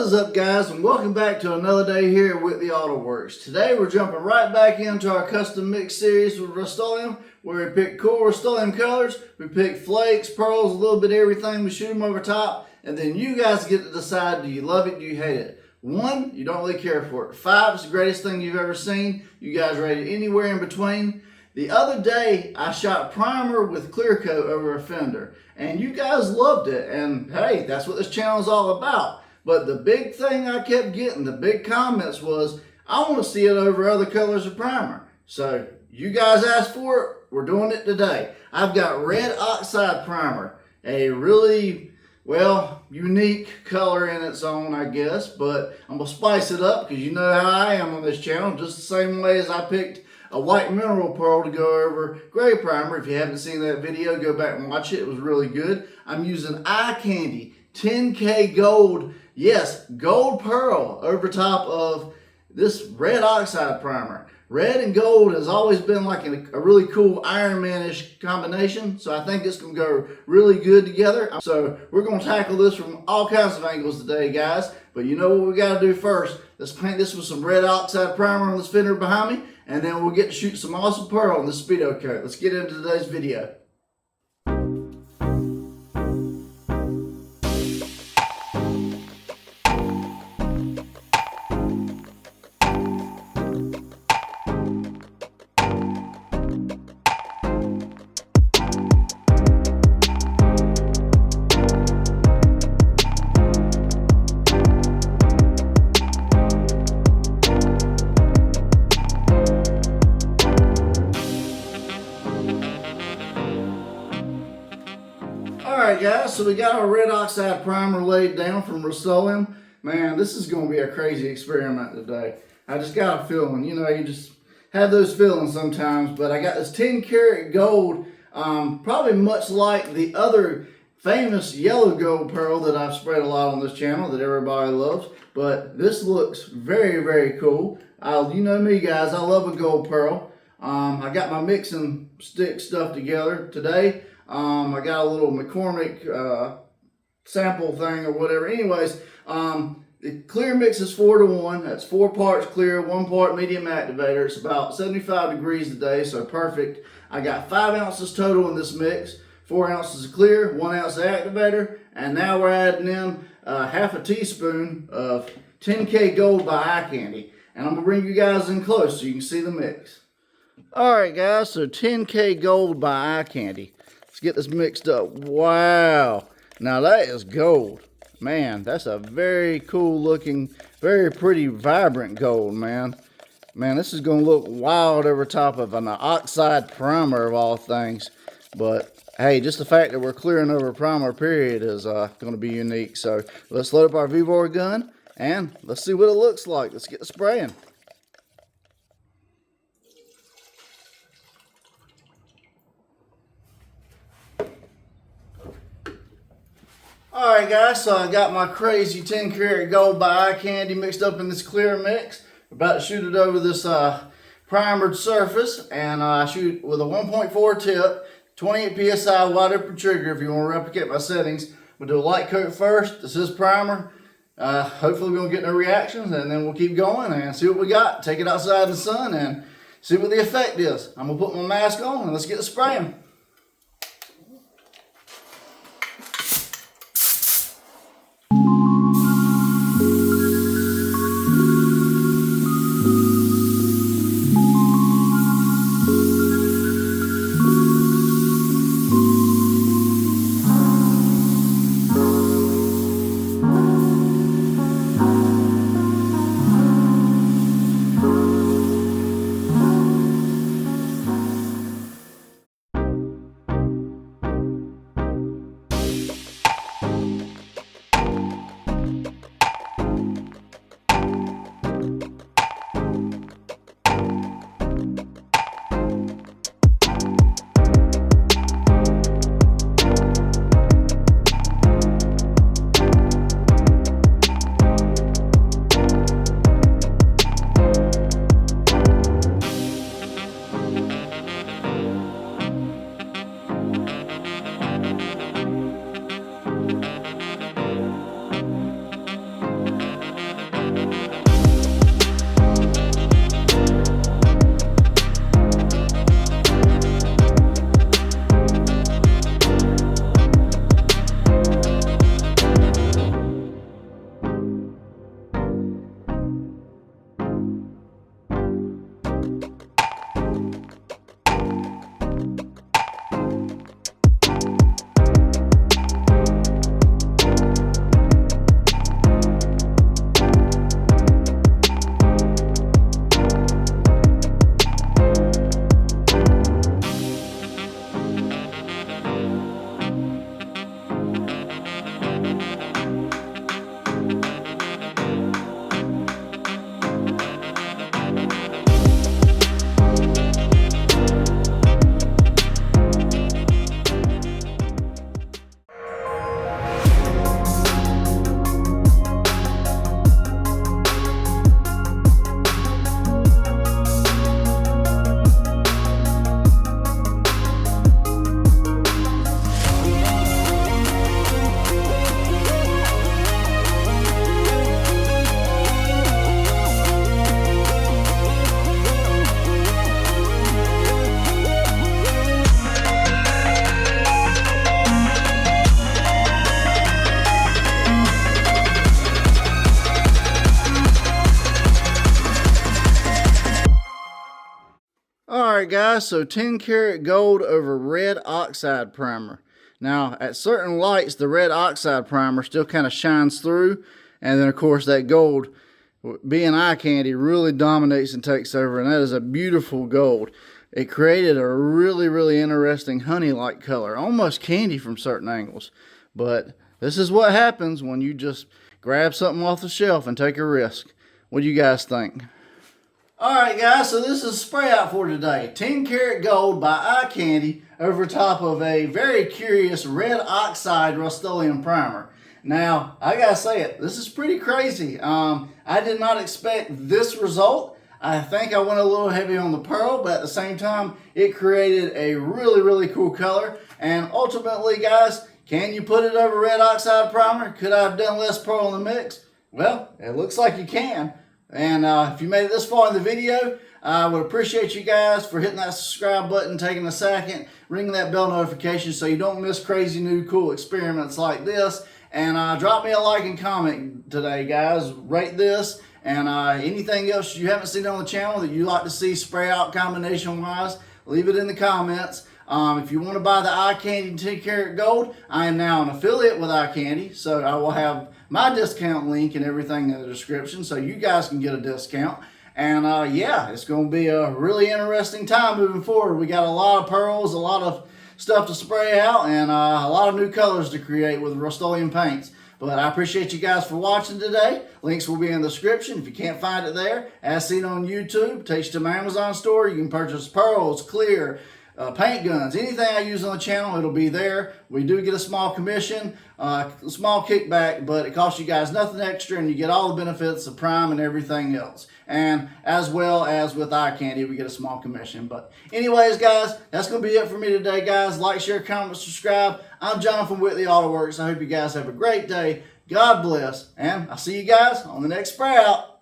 What is up, guys, and welcome back to another day here at Whitley Auto Works. Today we're jumping right back into our custom mix series with Rustoleum, where we pick cool Rustoleum colors. We pick flakes, pearls, a little bit of everything. We shoot them over top, and then you guys get to decide, do you love it, do you hate it? 1, you don't really care for it. 5, it's the greatest thing you've ever seen. You guys rate it anywhere in between. The other day, I shot primer with clear coat over a fender, and you guys loved it, and hey, that's what this channel is all about. But the big thing I kept getting, the big comments was, I want to see it over other colors of primer. So you guys asked for it, we're doing it today. I've got red oxide primer, a really, well, unique color in its own, I guess, but I'm going to spice it up because you know how I am on this channel, just the same way as I picked a white mineral pearl to go over gray primer. If you haven't seen that video, go back and watch it. It was really good. I'm using eye candy 10K gold, yes, gold pearl over top of this red oxide primer. Red and gold has always been like a really cool Iron Man-ish combination, so I think it's going to go really good together. So we're going to tackle this from all kinds of angles today, guys. But you know what we got to do first? Let's paint this with some red oxide primer on this fender behind me, and then we'll get to shoot some awesome pearl on this speedo coat. Let's get into today's video. Alright guys, so we got our red oxide primer laid down from Rustoleum. Man, this is going to be a crazy experiment today. I just got a feeling, you know, you just have those feelings sometimes, but I got this 10 karat gold, probably much like the other famous yellow gold pearl that I've spread a lot on this channel that everybody loves, but this looks very, very cool. You know me guys, I love a gold pearl. I got my mixing stick stuff together today. I got a little McCormick sample thing or whatever. Anyways, the clear mix is 4-to-1. That's 4 parts clear, 1 part medium activator. It's about 75 degrees today, so perfect. I got 5 ounces total in this mix. 4 ounces of clear, 1 ounce of activator, and now we're adding in half a teaspoon of 10K Gold by Eye Candy. And I'm gonna bring you guys in close so you can see the mix. All right, guys. So 10K Gold by Eye Candy. Let's get this mixed up. Wow. Now that is gold. Man, that's a very cool looking, very pretty, vibrant gold, man. Man, this is going to look wild over top of an oxide primer of all things. But, hey, just the fact that we're clearing over primer, period, is going to be unique. So, let's load up our V-bore gun, and let's see what it looks like. Let's get the spraying. Alright guys, so I got my crazy 10 karat gold by Eye Candy mixed up in this clear mix. We're about to shoot it over this primered surface, and I shoot with a 1.4 tip, 28 psi wide open trigger if you want to replicate my settings. We'll do a light coat first. This is primer. Hopefully we won't get no reactions, and then we'll keep going and see what we got. Take it outside in the sun and see what the effect is. I'm going to put my mask on and let's get the spraying. Alright guys, so 10 karat gold over red oxide primer. Now at certain lights the red oxide primer still kind of shines through, and then of course that gold, being eye candy, really dominates and takes over, and that is a beautiful gold. It created a really interesting honey-like color, almost candy from certain angles. But this is what happens when you just grab something off the shelf and take a risk. What do you guys think? Alright guys, so this is spray out for today. 10 karat gold by Eye Candy over top of a very curious red oxide Rustoleum primer. Now, I gotta say it, this is pretty crazy. I did not expect this result. I think I went a little heavy on the pearl, but at the same time, it created a really cool color. And ultimately, guys, can you put it over red oxide primer? Could I have done less pearl in the mix? Well, it looks like you can. And if you made it this far in the video, I would appreciate you guys for hitting that subscribe button, taking a second, ringing that bell notification so you don't miss crazy new cool experiments like this. And drop me a like and comment today, guys. Rate this. And anything else you haven't seen on the channel that you'd like to see spray out combination wise, leave it in the comments. If you want to buy the Eye Candy 10 karat gold, I am now an affiliate with Eye Candy, so I will have my discount link and everything in the description so you guys can get a discount. And yeah, it's going to be a really interesting time moving forward. We got a lot of pearls, a lot of stuff to spray out, and a lot of new colors to create with Rustoleum paints. But I appreciate you guys for watching today. Links will be in the description. If you can't find it there, as seen on YouTube, takes you to my Amazon store. You can purchase pearls, clear, paint guns, anything I use on the channel, it'll be there. We do get a small commission, a small kickback, but it costs you guys nothing extra, and you get all the benefits of Prime and everything else. And as well as with Eye Candy, we get a small commission. But anyways, guys, that's going to be it for me today, guys. Like, share, comment, subscribe. I'm John from Whitley Auto Works. I hope you guys have a great day. God bless, and I'll see you guys on the next spray out.